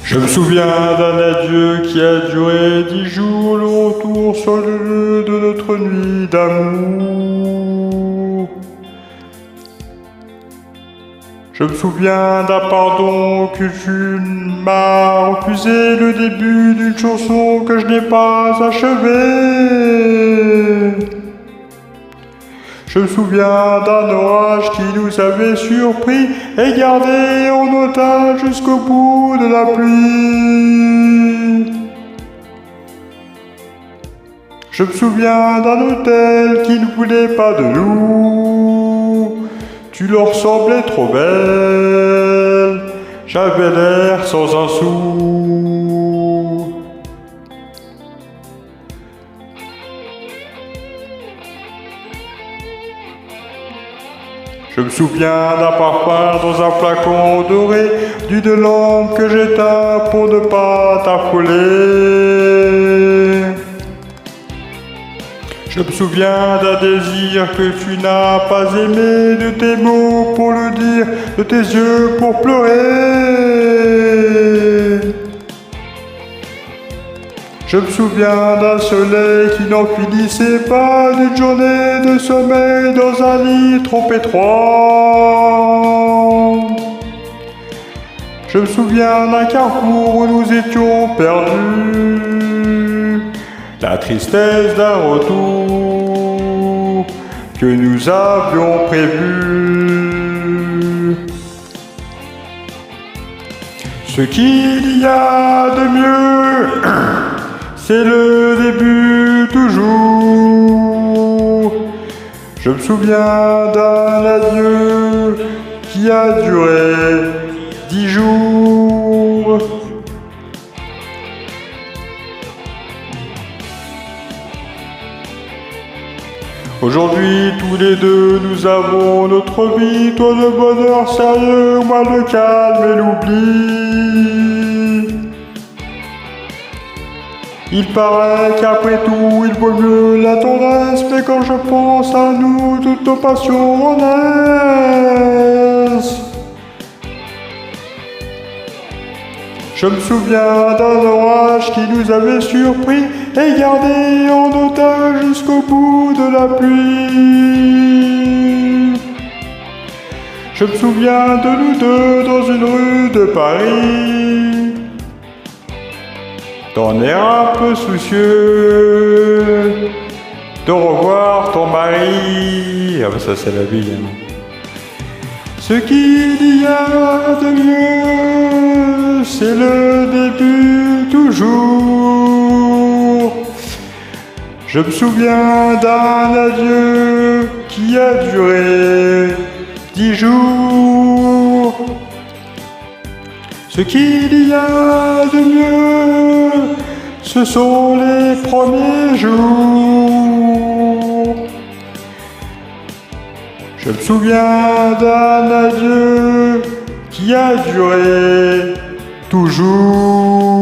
Je me souviens d'un adieu qui a duré 10 jours, le retour sur le lieu de notre nuit d'amour. Je me souviens d'un pardon que tu m'as refusé, le début d'une chanson que je n'ai pas achevée. Je me souviens d'un orage qui nous avait surpris et gardé en otage jusqu'au bout de la pluie. Je me souviens d'un hôtel qui ne voulait pas de nous. Tu leur semblais trop belle, j'avais l'air sans un sou. Je me souviens d'un parfum dans un flacon doré, d'une lampe que j'éteins pour ne pas t'affoler. Je me souviens d'un désir que tu n'as pas aimé, de tes mots pour le dire, de tes yeux pour pleurer. Je me souviens d'un soleil qui n'en finissait pas, d'une journée de sommeil dans un lit trop étroit. Je me souviens d'un carrefour où nous étions perdus, la tristesse d'un retour que nous avions prévu. Ce qu'il y a de mieux, c'est le début toujours. Je me souviens d'un adieu qui a duré 10 jours. Aujourd'hui, tous les deux, nous avons notre vie, toi le bonheur sérieux, moi le calme et l'oubli. Il paraît qu'après tout, il vaut mieux la tendresse, mais quand je pense à nous, toutes nos passions naissent. Je me souviens d'un orage qui nous avait surpris et gardé en otage jusqu'au bout de la pluie. Je me souviens de nous deux dans une rue de Paris. Ton air un peu soucieux de revoir ton mari. Ah bah ça c'est la vie. Hein. Ce qu'il y a de mieux, c'est le début toujours. Je me souviens d'un adieu qui a duré 10 jours. Ce qu'il y a de mieux, ce sont les premiers jours. Je me souviens d'un adieu qui a duré toujours.